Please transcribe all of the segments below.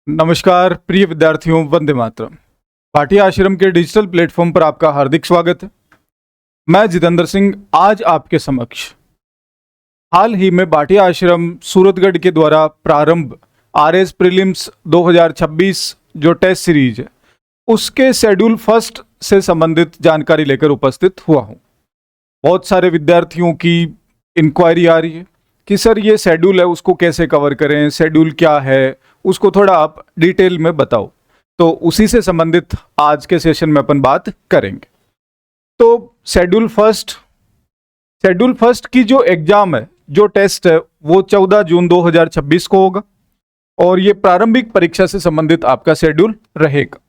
नमस्कार प्रिय विद्यार्थियों, वंदे मातरम। भाटिया आश्रम के डिजिटल प्लेटफॉर्म पर आपका हार्दिक स्वागत है। मैं जितेंद्र सिंह आज आपके समक्ष हाल ही में भाटिया आश्रम सूरतगढ़ के द्वारा प्रारंभ आरएस प्रीलिम्स 2026 जो टेस्ट सीरीज है उसके शेड्यूल फर्स्ट से संबंधित जानकारी लेकर उपस्थित हुआ हूँ। बहुत सारे विद्यार्थियों की इंक्वायरी आ रही है कि सर ये शेड्यूल है उसको कैसे कवर करें, शेड्यूल क्या है, उसको थोड़ा आप डिटेल में बताओ। तो उसी से संबंधित आज के सेशन में अपन बात करेंगे। तो शेड्यूल फर्स्ट की जो एग्जाम है, जो टेस्ट है, वो 14 जून 2026 को होगा और ये प्रारंभिक परीक्षा से संबंधित आपका शेड्यूल रहेगा।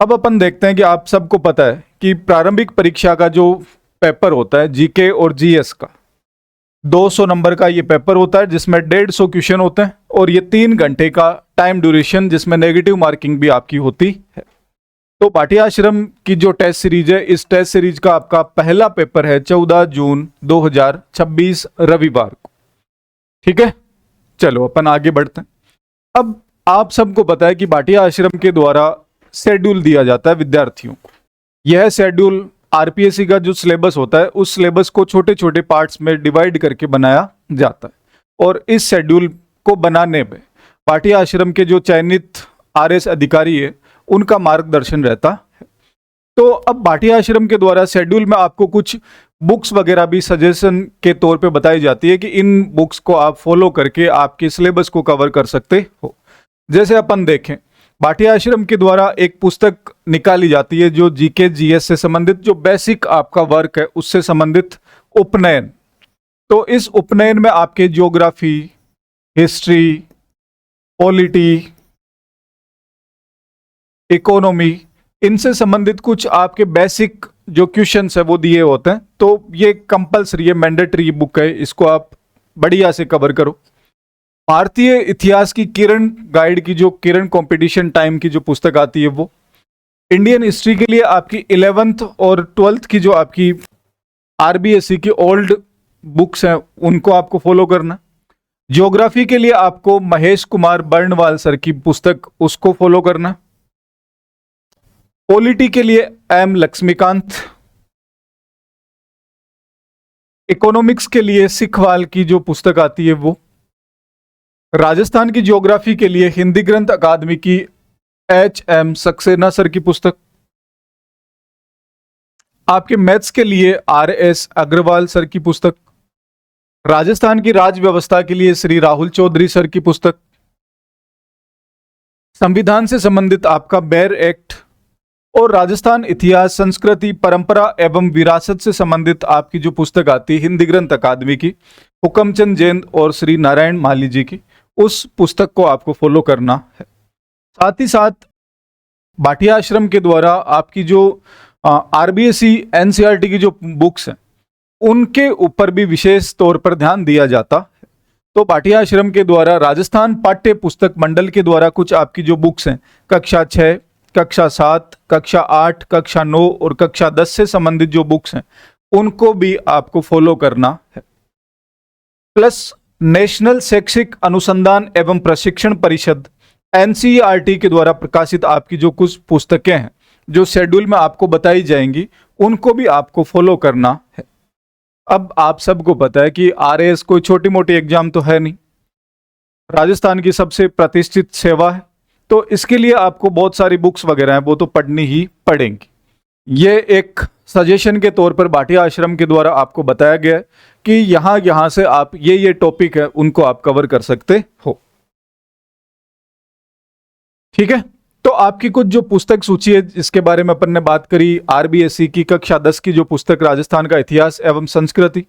अब अपन देखते हैं कि आप सबको पता है कि प्रारंभिक परीक्षा का जो पेपर होता है जीके और जीएस का 200 नंबर का ये पेपर होता है जिसमें 150 क्वेश्चन होते हैं और ये 3 घंटे का टाइम ड्यूरेशन जिसमें नेगेटिव मार्किंग भी आपकी होती है। तो भाटिया आश्रम की जो टेस्ट सीरीज है, इस टेस्ट सीरीज का आपका पहला पेपर है 14 जून 2026 रविवार को। ठीक है, चलो अपन आगे बढ़ते हैं। अब आप सबको पता है कि भाटिया आश्रम के द्वारा शेड्यूल दिया जाता है विद्यार्थियों को। यह शेड्यूल आरपीएससी का जो सिलेबस होता है उस सिलेबस को छोटे छोटे पार्ट्स में डिवाइड करके बनाया जाता है और इस शेड्यूल को बनाने में भाटिया आश्रम के जो चयनित आरएस अधिकारी है उनका मार्गदर्शन रहता है। तो अब भाटिया आश्रम के द्वारा शेड्यूल में आपको कुछ बुक्स वगैरह भी सजेशन के तौर पे बताई जाती है कि इन बुक्स को आप फॉलो करके आपके सिलेबस को कवर कर सकते हो। जैसे अपन देखें, भाटिया आश्रम के द्वारा एक पुस्तक निकाली जाती है जो जीके जीएस से संबंधित जो बेसिक आपका वर्क है उससे संबंधित उपनयन। तो इस उपनयन में आपके ज्योग्राफी, हिस्ट्री, पॉलिटी, इकोनॉमी, इनसे संबंधित कुछ आपके बेसिक जो क्वेश्चंस है वो दिए होते हैं। तो ये कंपल्सरी है, मैंडेटरी बुक है, इसको आप बढ़िया से कवर करो। भारतीय इतिहास की किरण गाइड की जो किरण कंपटीशन टाइम की जो पुस्तक आती है वो, इंडियन हिस्ट्री के लिए आपकी 11th और 12th की जो आपकी आरबीएससी की ओल्ड बुक्स हैं उनको आपको फॉलो करना। ज्योग्राफी के लिए आपको महेश कुमार बर्णवाल सर की पुस्तक उसको फॉलो करना। पॉलिटी के लिए एम लक्ष्मीकांत। इकोनॉमिक्स के लिए सिखवाल की जो पुस्तक आती है वो। राजस्थान की ज्योग्राफी के लिए हिंदी ग्रंथ अकादमी की एच.एम. सक्सेना सर की पुस्तक। आपके मैथ्स के लिए आर.एस. अग्रवाल सर की पुस्तक। राजस्थान की राज्य व्यवस्था के लिए श्री राहुल चौधरी सर की पुस्तक। संविधान से संबंधित आपका बेर एक्ट और राजस्थान इतिहास, संस्कृति, परंपरा एवं विरासत से संबंधित आपकी जो पुस्तक आती है हिंदी ग्रंथ अकादमी की हुकमचंद जैन और श्री नारायण माली जी की, उस पुस्तक को आपको फॉलो करना है। साथ ही साथ भाटिया आश्रम के द्वारा आपकी जो आरबीएससी एनसीईआरटी की जो बुक्स हैं उनके ऊपर भी विशेष तौर पर ध्यान दिया जाता है। तो भाटिया आश्रम के द्वारा राजस्थान पाठ्य पुस्तक मंडल के द्वारा कुछ आपकी जो बुक्स हैं कक्षा 6, कक्षा 7, कक्षा 8, कक्षा 9 और कक्षा 10 से संबंधित जो बुक्स हैं उनको भी आपको फॉलो करना है। प्लस नेशनल शैक्षिक अनुसंधान एवं प्रशिक्षण परिषद एनसीईआरटी के द्वारा प्रकाशित आपकी जो कुछ पुस्तकें हैं जो शेड्यूल में आपको बताई जाएंगी उनको भी आपको फॉलो करना है। अब आप सबको पता है कि आरएएस कोई छोटी मोटी एग्जाम तो है नहीं, राजस्थान की सबसे प्रतिष्ठित सेवा है। तो इसके लिए आपको बहुत सारी बुक्स वगैरह हैं वो तो पढ़नी ही पड़ेंगी। ये एक सजेशन के तौर पर भाटिया आश्रम के द्वारा आपको बताया गया है कि यहां से आप ये टॉपिक है उनको आप कवर कर सकते हो। ठीक है, तो आपकी कुछ जो पुस्तक सूची है जिसके बारे में अपन ने बात करी, आरबीएससी की कक्षा 10 की जो पुस्तक राजस्थान का इतिहास एवं संस्कृति,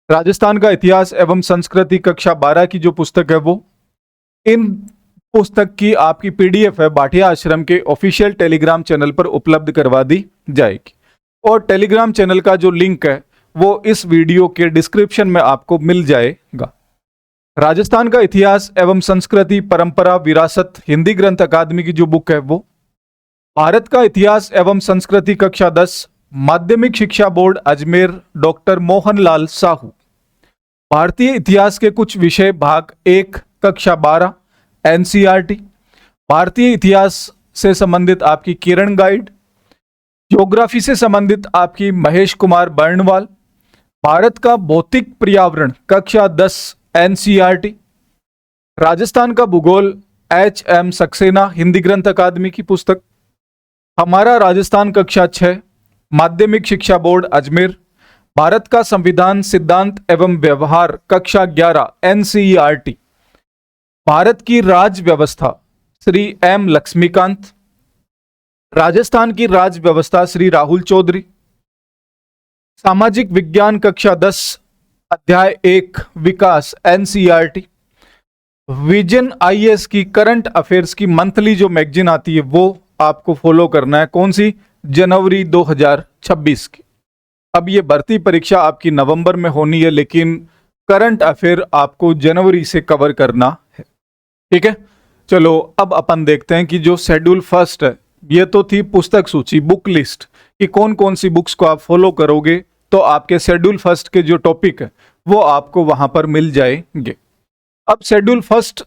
राजस्थान का इतिहास एवं संस्कृति कक्षा 12 की जो पुस्तक है वो, इन पुस्तक की आपकी पीडीएफ है भाटिया आश्रम के ऑफिशियल टेलीग्राम चैनल पर उपलब्ध करवा दी जाएगी और टेलीग्राम चैनल का जो लिंक है वो इस वीडियो के डिस्क्रिप्शन में आपको मिल जाएगा। राजस्थान का इतिहास एवं संस्कृति, परंपरा, विरासत, हिंदी ग्रंथ अकादमी की जो बुक है वो, भारत का इतिहास एवं संस्कृति कक्षा 10, माध्यमिक शिक्षा बोर्ड अजमेर, डॉक्टर मोहनलाल साहू, भारतीय इतिहास के कुछ विषय भाग 1 कक्षा 12, एनसीईआरटी, भारतीय इतिहास से संबंधित आपकी किरण गाइड, ज्योग्राफी से संबंधित आपकी महेश कुमार बर्णवाल, भारत का भौतिक पर्यावरण कक्षा 10 एनसीईआरटी, राजस्थान का भूगोल एच.एम. सक्सेना हिंदी ग्रंथ अकादमी की पुस्तक, हमारा राजस्थान कक्षा 6 माध्यमिक शिक्षा बोर्ड अजमेर, भारत का संविधान सिद्धांत एवं व्यवहार कक्षा 11 एनसीईआरटी, भारत की राज्य व्यवस्था श्री एम लक्ष्मीकांत, राजस्थान की राज्य व्यवस्था श्री राहुल चौधरी, सामाजिक विज्ञान कक्षा 10 अध्याय 1 विकास एनसीईआरटी, विजन आईएएस की करंट अफेयर्स की मंथली जो मैगजीन आती है वो आपको फॉलो करना है। कौन सी? जनवरी 2026 की। अब ये भर्ती परीक्षा आपकी नवंबर में होनी है, लेकिन करंट अफेयर आपको जनवरी से कवर करना है। ठीक है, चलो अब अपन देखते हैं कि जो शेड्यूल फर्स्ट है, ये तो थी पुस्तक सूची, बुक लिस्ट, कि कौन कौन सी बुक्स को आप फॉलो करोगे तो आपके शेड्यूल फर्स्ट के जो टॉपिक है वो आपको वहां पर मिल जाएंगे। अब शेड्यूल फर्स्ट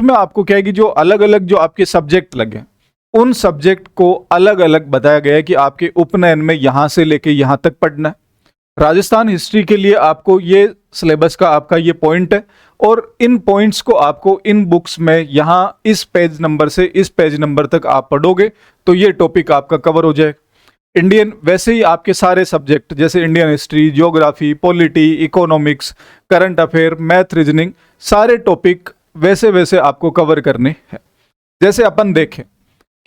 में आपको क्या है कि जो अलग अलग जो आपके सब्जेक्ट लगे उन सब्जेक्ट को अलग अलग बताया गया है कि आपके उपनयन में यहां से लेके यहां तक पढ़ना है। राजस्थान हिस्ट्री के लिए आपको ये सिलेबस का आपका ये पॉइंट है, और इन पॉइंट्स को आपको इन बुक्स में यहां इस पेज नंबर से इस पेज नंबर तक आप पढ़ोगे तो ये टॉपिक आपका कवर हो जाएगा। इंडियन, वैसे ही आपके सारे सब्जेक्ट जैसे Indian history, geography, polity, economics, current affair, math, reasoning, सारे टॉपिक वैसे वैसे आपको कवर करने हैं। जैसे अपन देखें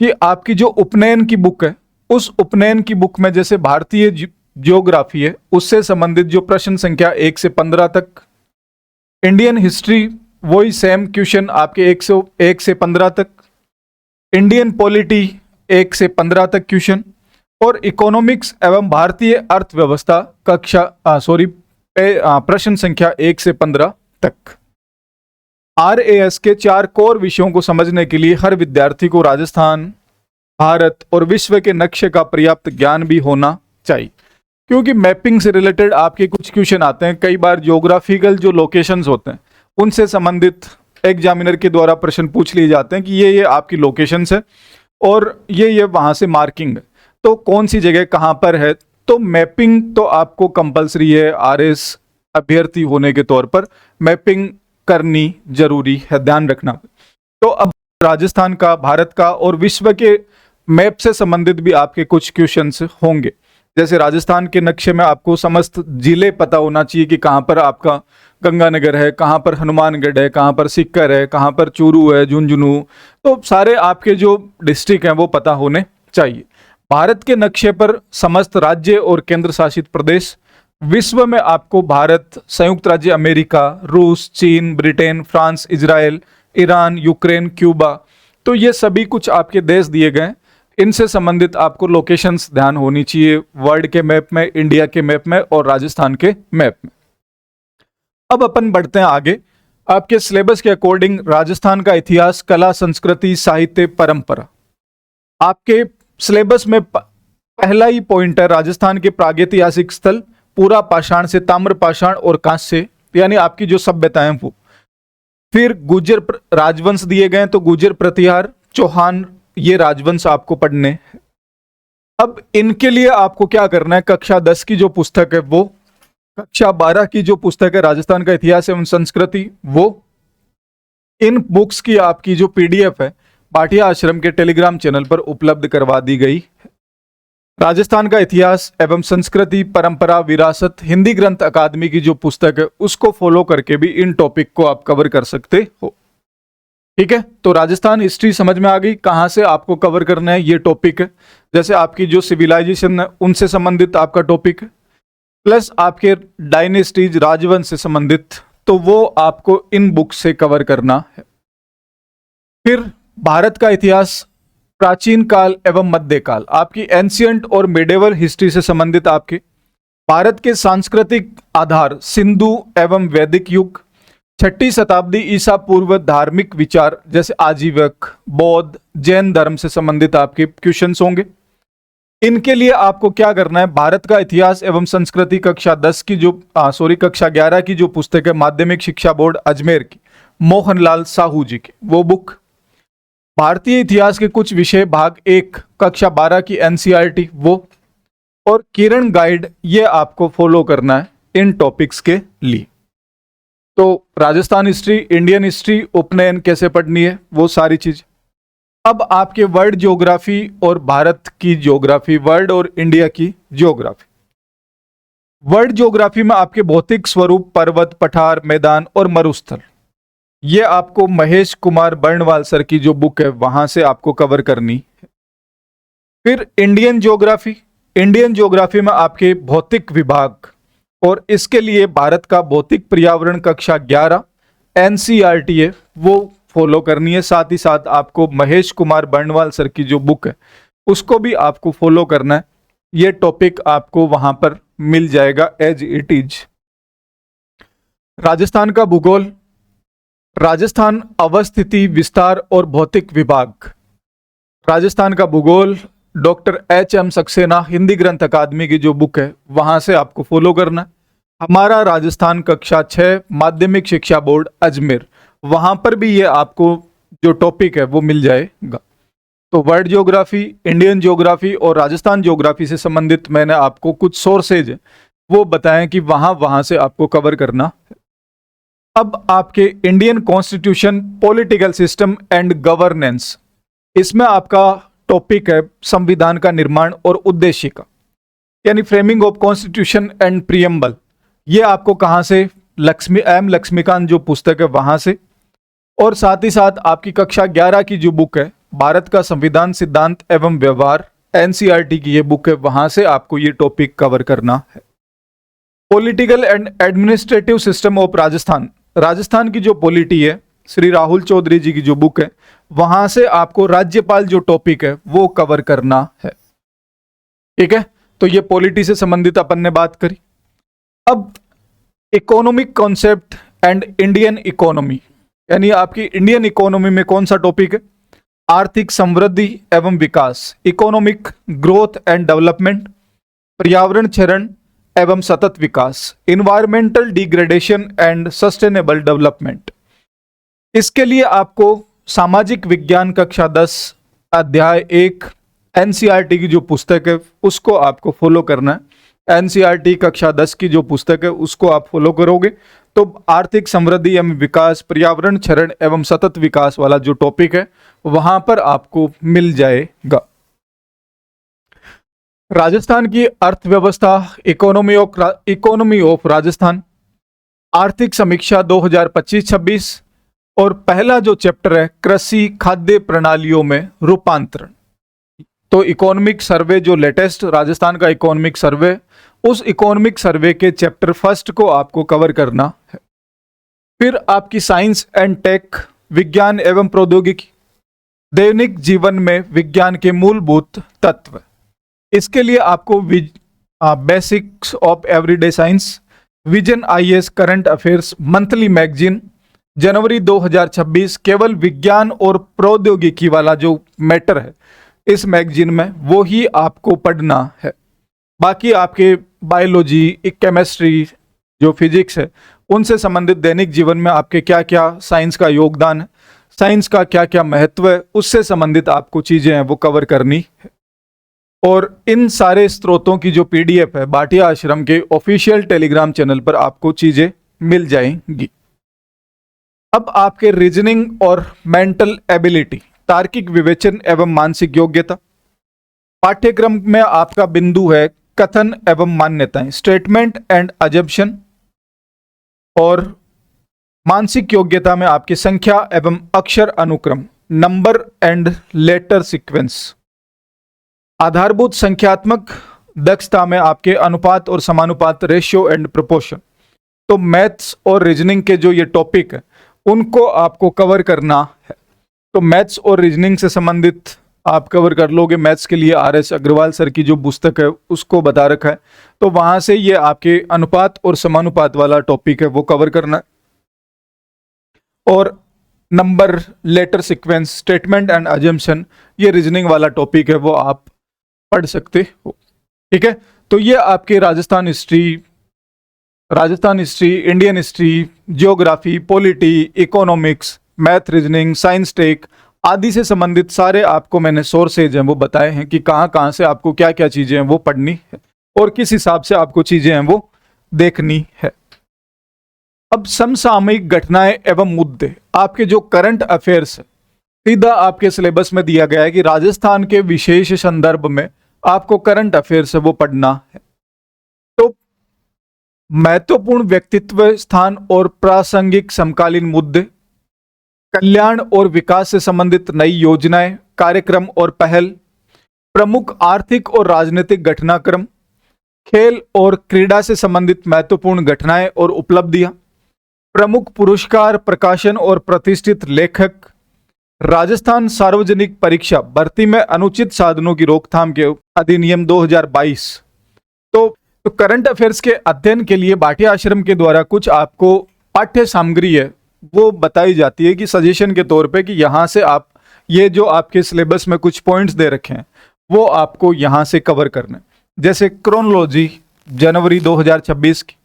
कि आपकी जो उपनयन की बुक है, उस उपनयन की बुक में जैसे भारतीय ज्योग्राफी है उससे संबंधित जो प्रश्न संख्या 1 से 15 तक, इंडियन हिस्ट्री वही सेम क्वेश्चन आपके 1 से 15 तक, इंडियन पॉलिटी 1 से 15 तक क्वेश्चन, और इकोनॉमिक्स एवं भारतीय अर्थव्यवस्था प्रश्न संख्या 1 से 15 तक। आरएएस के 4 कोर विषयों को समझने के लिए हर विद्यार्थी को राजस्थान, भारत और विश्व के नक्शे का पर्याप्त ज्ञान भी होना चाहिए, क्योंकि मैपिंग से रिलेटेड आपके कुछ क्वेश्चन आते हैं। कई बार ज्योग्राफिकल जो लोकेशंस होते हैं उनसे संबंधित एग्जामिनर के द्वारा प्रश्न पूछ लिए जाते हैं कि ये आपकी लोकेशंस है और ये वहां से मार्किंग है, तो कौन सी जगह कहां पर है। तो मैपिंग तो आपको कंपलसरी है, आरएस अभ्यर्थी होने के तौर पर मैपिंग करनी जरूरी है, ध्यान रखना। तो अब राजस्थान का, भारत का और विश्व के मैप से संबंधित भी आपके कुछ क्वेश्चंस होंगे। जैसे राजस्थान के नक्शे में आपको समस्त जिले पता होना चाहिए कि कहां पर आपका गंगानगर है, कहां पर हनुमानगढ़ है, कहां पर सीकर है, कहां पर चूरू है, झुंझुनू, तो सारे आपके जो डिस्ट्रिक्ट हैं वो पता होने चाहिए। भारत के नक्शे पर समस्त राज्य और केंद्र शासित प्रदेश, विश्व में आपको भारत, संयुक्त राज्य अमेरिका, रूस, चीन, Britain, France, Israel, Iran, Ukraine, Cuba, तो ये सभी कुछ आपके देश दिए गए। इनसे संबंधित आपको लोकेशंस ध्यान होनी चाहिए, वर्ल्ड के मैप में, इंडिया के मैप में और राजस्थान के मैप में। अब अपन बढ़ते हैं आगे। आपके सिलेबस के अकॉर्डिंग राजस्थान का इतिहास, कला, संस्कृति, साहित्य, परंपरा। आपके सिलेबस में पहला ही पॉइंट है राजस्थान के प्रागैतिहासिक स्थल, पूरा पाषाण से ताम्र पाषाण और कांस्य, यानी आपकी जो सभ्यताएं वो। फिर गुर्जर राजवंश दिए गए, तो गुर्जर, प्रतिहार, चौहान, ये राजवंश आपको पढ़ने हैं। अब इनके लिए आपको क्या करना है, कक्षा 10 की जो पुस्तक है वो, कक्षा 12 की जो पुस्तक है राजस्थान का इतिहास एवं संस्कृति वो, इन बुक्स की आपकी जो पीडीएफ है भाटिया आश्रम के टेलीग्राम चैनल पर उपलब्ध करवा दी गई। राजस्थान का इतिहास एवं संस्कृति, परंपरा, विरासत हिंदी ग्रंथ अकादमी की जो पुस्तक है उसको फॉलो करके भी इन टॉपिक को आप कवर कर सकते हो। ठीक है, तो राजस्थान हिस्ट्री समझ में आ गई, कहां से आपको कवर करना है ये टॉपिक है। जैसे आपकी जो सिविलाइजेशन है उनसे संबंधित आपका टॉपिक है, प्लस आपके डायनेस्टीज, राजवंश से संबंधित, तो वो आपको इन बुक से कवर करना है। फिर भारत का इतिहास, प्राचीन काल एवं मध्यकाल, आपकी एंशियंट और मिडेवल हिस्ट्री से संबंधित आपके भारत के सांस्कृतिक आधार, सिंधु एवं वैदिक युग, 6ठी शताब्दी ईसा पूर्व धार्मिक विचार जैसे आजीवक, बौद्ध, जैन धर्म से संबंधित आपके क्वेश्चंस होंगे। इनके लिए आपको क्या करना है, भारत का इतिहास एवं संस्कृति कक्षा 10 की जो कक्षा 11 की जो पुस्तक है माध्यमिक शिक्षा बोर्ड अजमेर की, मोहनलाल साहू जी की वो बुक, भारतीय इतिहास के कुछ विषय भाग 1 कक्षा 12 की एनसीईआरटी वो, और किरण गाइड, ये आपको फॉलो करना है इन टॉपिक्स के लिए। तो राजस्थान हिस्ट्री, इंडियन हिस्ट्री, उपनयन कैसे पढ़नी है, वो सारी चीज। अब आपके वर्ल्ड ज्योग्राफी और भारत की ज्योग्राफी, वर्ल्ड और इंडिया की ज्योग्राफी। वर्ल्ड ज्योग्राफी में आपके भौतिक स्वरूप, पर्वत, पठार, मैदान और मरुस्थल, ये आपको महेश कुमार बर्णवाल सर की जो बुक है वहां से आपको कवर करनी है। फिर इंडियन ज्योग्राफी, इंडियन ज्योग्राफी में आपके भौतिक विभाग, और इसके लिए भारत का भौतिक पर्यावरण कक्षा 11 एनसीईआरटी है वो फॉलो करनी है। साथ ही साथ आपको महेश कुमार बर्णवाल सर की जो बुक है उसको भी आपको फॉलो करना है। ये टॉपिक आपको वहां पर मिल जाएगा एज इट इज। राजस्थान का भूगोल, राजस्थान अवस्थिति, विस्तार और भौतिक विभाग, राजस्थान का भूगोल, डॉक्टर एच.एम. सक्सेना हिंदी ग्रंथ अकादमी की जो बुक है वहां से आपको फॉलो करना है। हमारा राजस्थान कक्षा 6 माध्यमिक शिक्षा बोर्ड अजमेर, वहां पर भी ये आपको जो टॉपिक है वो मिल जाएगा। तो वर्ल्ड ज्योग्राफी, इंडियन ज्योग्राफी और राजस्थान ज्योग्राफी से संबंधित मैंने आपको कुछ सोर्सेज वो बताएं कि वहां वहां से आपको कवर करना है। अब आपके Indian constitution, political system and governance, इसमें आपका टॉपिक है संविधान का निर्माण और उद्देश्य का, यानी framing of constitution and preamble. ये आपको कहां से, लक्ष्मीकांत जो पुस्तक है वहां से, और साथ ही साथ आपकी कक्षा 11 की जो बुक है भारत का संविधान सिद्धांत एवं व्यवहार, एनसीईआरटी की ये बुक है वहां से आपको ये टॉपिक कवर करना है। Political and administrative system of Rajasthan, Rajasthan की जो पॉलिटी है श्री राहुल चौधरी जी की जो बुक है वहां से आपको राज्यपाल जो टॉपिक है वो कवर करना है। ठीक है, तो ये पॉलिटी से संबंधित अपन ने बात करी। अब economic concept and Indian economy, यानी आपकी इंडियन इकोनॉमी में कौन सा टॉपिक है, आर्थिक समृद्धि एवं विकास, इकोनॉमिक ग्रोथ एंड डेवलपमेंट, पर्यावरण क्षरण एवं सतत विकास, environmental degradation and sustainable development. इसके लिए आपको सामाजिक विज्ञान कक्षा 10 अध्याय 1 एनसीईआरटी की जो पुस्तक है उसको आपको फॉलो करना है। एनसीईआरटी कक्षा 10 की जो पुस्तक है उसको आप फॉलो करोगे तो आर्थिक समृद्धि एवं विकास, पर्यावरण क्षरण एवं सतत विकास वाला जो टॉपिक है वहां पर आपको मिल जाएगा। राजस्थान की अर्थव्यवस्था, इकोनॉमी ऑफ राजस्थान, आर्थिक समीक्षा 2025-26, और पहला जो चैप्टर है कृषि खाद्य प्रणालियों में रूपांतरण। तो इकोनॉमिक सर्वे जो लेटेस्ट राजस्थान का इकोनॉमिक सर्वे, उस इकोनॉमिक सर्वे के चैप्टर 1 को आपको कवर करना है। फिर आपकी साइंस एंड टेक, विज्ञान एवं प्रौद्योगिकी, दैनिक जीवन में विज्ञान के मूलभूत तत्व, इसके लिए आपको basics of everyday science, vision IAS current affairs monthly magazine जनवरी 2026, केवल विज्ञान और प्रौद्योगिकी वाला जो मैटर है इस मैगजीन में वो ही आपको पढ़ना है। बाकी आपके बायोलॉजी, केमिस्ट्री, जो फिजिक्स है उनसे संबंधित दैनिक जीवन में आपके क्या क्या साइंस का योगदान है, साइंस का क्या क्या महत्व है, उससे संबंधित आपको चीजें हैं वो कवर करनी है। और इन सारे स्रोतों की जो पीडीएफ है भाटिया आश्रम के ऑफिशियल टेलीग्राम चैनल पर आपको चीजें मिल जाएंगी। अब आपके रीजनिंग और मेंटल एबिलिटी, तार्किक विवेचन एवं मानसिक योग्यता, पाठ्यक्रम में आपका बिंदु है कथन एवं मान्यताएं, स्टेटमेंट एंड अजम्पशन, और मानसिक योग्यता में आपकी संख्या एवं अक्षर अनुक्रम, नंबर एंड लेटर सीक्वेंस, आधारभूत संख्यात्मक दक्षता में आपके अनुपात और समानुपात, रेशियो एंड प्रोपोर्शन। तो मैथ्स और रीजनिंग के जो ये टॉपिक है उनको आपको कवर करना है। तो मैथ्स और रीजनिंग से संबंधित आप कवर कर लोगे। मैथ्स के लिए आर.एस. अग्रवाल सर की जो पुस्तक है उसको बता रखा है, तो वहां से ये आपके अनुपात और समानुपात वाला टॉपिक है वो कवर करना है। और number, letter sequence, statement and assumption, ये रीजनिंग वाला टॉपिक है वो आप पढ़ सकते हो। ठीक है, तो ये आपके Rajasthan history, Indian history, geography, polity, economics, math, reasoning, science tech आदि से संबंधित सारे आपको मैंने सोर्सेज हैं वो बताए हैं कि कहाँ कहाँ से आपको क्या क्या चीज़ें हैं वो पढ़नी है और किस हिसाब से आपको चीज़ें हैं वो देखनी है। अब समसामयिक घटनाएं एवं मुद्दे, आपके जो करंट अफेयर्स है, सीधा आपके सिलेबस में दिया गया है कि राजस्थान के विशेष संदर्भ में आपको करंट अफेयर्स है वो पढ़ना है। तो महत्वपूर्ण व्यक्तित्व, स्थान और प्रासंगिक समकालीन मुद्दे, कल्याण और विकास से संबंधित नई योजनाएं, कार्यक्रम और पहल, प्रमुख आर्थिक और राजनीतिक घटनाक्रम, खेल और क्रीड़ा से संबंधित महत्वपूर्ण घटनाएं और उपलब्धियां, प्रमुख पुरस्कार, प्रकाशन और प्रतिष्ठित लेखक, राजस्थान सार्वजनिक परीक्षा भर्ती में अनुचित साधनों की रोकथाम के अधिनियम 2022। तो करंट अफेयर्स के अध्ययन के लिए भाटिया आश्रम के द्वारा कुछ आपको पाठ्य सामग्री है वो बताई जाती है कि सजेशन के तौर पे कि यहाँ से आप ये जो आपके सिलेबस में कुछ पॉइंट्स दे रखे हैं वो आपको यहाँ से कवर करने, जैसे क्रोनोलॉजी जनवरी 2026 की,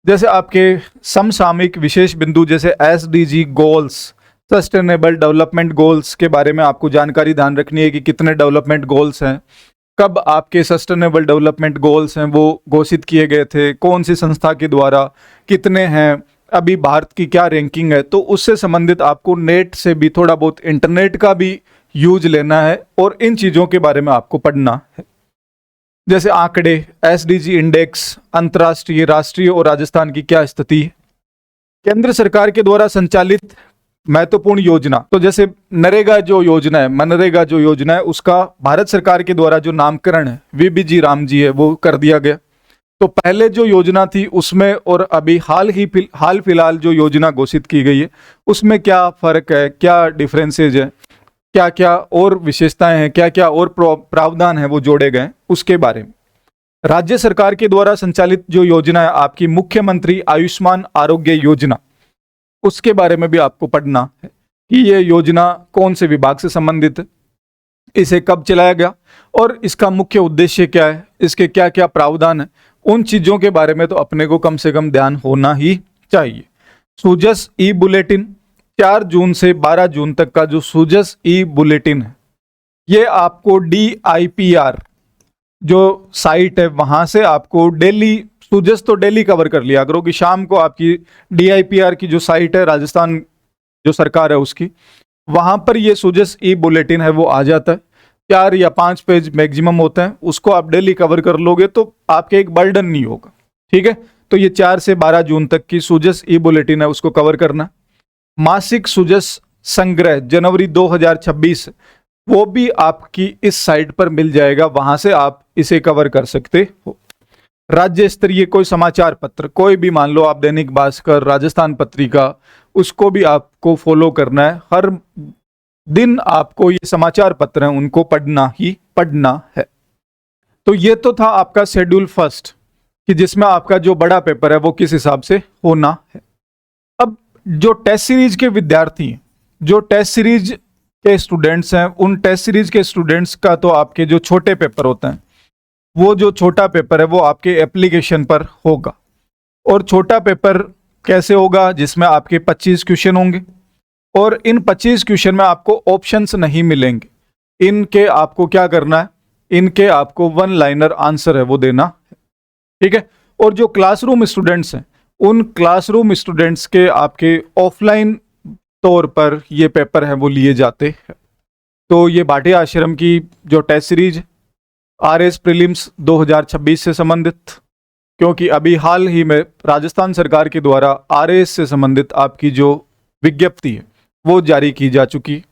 जैसे आपके समसामयिक विशेष बिंदु जैसे SDG goals, sustainable development goals के बारे में आपको जानकारी ध्यान रखनी है कि कितने डेवलपमेंट गोल्स हैं, कब आपके सस्टेनेबल डेवलपमेंट गोल्स हैं वो घोषित किए गए थे, कौन सी संस्था के द्वारा, कितने हैं, अभी भारत की क्या रैंकिंग है। तो उससे संबंधित आपको नेट से भी थोड़ा बहुत इंटरनेट का भी यूज लेना है और इन चीज़ों के बारे में आपको पढ़ना है, जैसे आंकड़े, एसडीजी इंडेक्स, अंतर्राष्ट्रीय, राष्ट्रीय और राजस्थान की क्या स्थिति है, केंद्र सरकार के द्वारा संचालित महत्वपूर्ण योजना, तो जैसे नरेगा जो योजना है, मनरेगा जो योजना है, उसका भारत सरकार के द्वारा जो नामकरण है वीबीजी राम जी है वो कर दिया गया। तो पहले जो योजना थी उसमें और अभी हाल फिलहाल जो योजना घोषित की गई है उसमें क्या फर्क है, क्या डिफरेंसेज है, क्या क्या और विशेषताएं हैं, क्या क्या और प्रावधान है वो जोड़े गए, उसके बारे में। राज्य सरकार के द्वारा संचालित जो योजना है आपकी मुख्यमंत्री आयुष्मान आरोग्य योजना, उसके बारे में भी आपको पढ़ना है कि ये योजना कौन से विभाग से संबंधित है, इसे कब चलाया गया और इसका मुख्य उद्देश्य क्या है, इसके क्या क्या प्रावधान है, उन चीजों के बारे में तो अपने को कम से कम ध्यान होना ही चाहिए। सूजस ई बुलेटिन 4 जून से 12 जून तक का जो सूजस ई बुलेटिन है ये आपको DIPR जो साइट है वहां से आपको डेली, सूजस तो डेली कवर कर लिया करो कि शाम को आपकी DIPR की जो साइट है राजस्थान जो सरकार है उसकी, वहां पर ये सूजस ई बुलेटिन है वो आ जाता है। 4 या 5 पेज मैक्सिमम होते हैं, उसको आप डेली कवर कर लोगे तो आपके एक बर्डन नहीं होगा। ठीक है, तो ये 4 से 12 जून तक की सूजस ई बुलेटिन है उसको कवर करना। मासिक सूजस संग्रह जनवरी 2026 वो भी आपकी इस साइट पर मिल जाएगा, वहां से आप इसे कवर कर सकते हो। राज्य स्तरीय कोई समाचार पत्र, कोई भी मान लो आप दैनिक भास्कर, राजस्थान पत्रिका, उसको भी आपको फॉलो करना है। हर दिन आपको ये समाचार पत्र हैं उनको पढ़ना ही पढ़ना है। तो ये तो था आपका शेड्यूल फर्स्ट कि जिसमें आपका जो बड़ा पेपर है वो किस हिसाब से होना है। अब जो टेस्ट सीरीज के विद्यार्थी हैं, जो टेस्ट सीरीज के स्टूडेंट्स हैं, उन टेस्ट सीरीज के स्टूडेंट्स का तो आपके जो छोटे पेपर होते हैं वो जो छोटा पेपर है वो आपके एप्लीकेशन पर होगा। और छोटा पेपर कैसे होगा, जिसमें आपके 25 क्वेश्चन होंगे और इन 25 क्वेश्चन में आपको ऑप्शंस नहीं मिलेंगे। इनके आपको क्या करना है, इनके आपको 1 लाइनर आंसर है वो देना है। ठीक है, और जो क्लासरूम स्टूडेंट्स हैं उन क्लासरूम स्टूडेंट्स के आपके ऑफलाइन तौर पर ये पेपर है वो लिए जाते हैं। तो ये भाटिया आश्रम की जो टेस्ट सीरीज RS प्रीलिम्स 2026 से संबंधित, क्योंकि अभी हाल ही में राजस्थान सरकार के द्वारा RS से संबंधित आपकी जो विज्ञप्ति है वो जारी की जा चुकी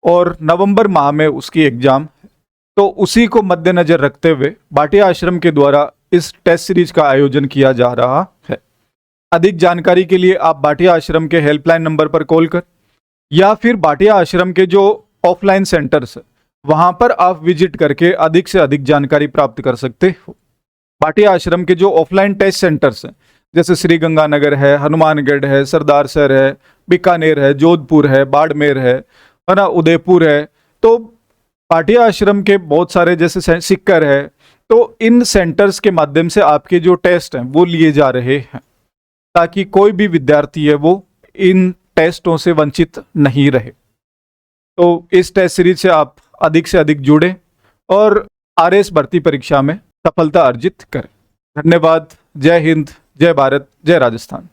और नवंबर माह में उसकी एग्जाम है। तो उसी को मद्देनजर रखते हुए भाटिया आश्रम के द्वारा इस टेस्ट सीरीज का आयोजन किया जा रहा है। अधिक जानकारी के लिए आप भाटिया आश्रम के हेल्पलाइन नंबर पर कॉल कर या फिर भाटिया आश्रम के जो ऑफलाइन सेंटर्स है वहां पर आप विजिट करके अधिक से अधिक जानकारी प्राप्त कर सकते हो। भाटिया आश्रम के जो ऑफलाइन टेस्ट सेंटर्स हैं जैसे श्री गंगानगर है, हनुमानगढ़ है, सरदारसर है, बीकानेर है, जोधपुर है, बाड़मेर है ना, उदयपुर है, तो पाटिया आश्रम के बहुत सारे जैसे सिक्कर है, तो इन सेंटर्स के माध्यम से आपके जो टेस्ट हैं वो लिए जा रहे हैं, ताकि कोई भी विद्यार्थी है वो इन टेस्टों से वंचित नहीं रहे। तो इस टेस्ट सीरीज से आप अधिक से अधिक जुड़े और आरएस भर्ती परीक्षा में सफलता अर्जित करें। धन्यवाद। जय हिंद, जय भारत, जय राजस्थान।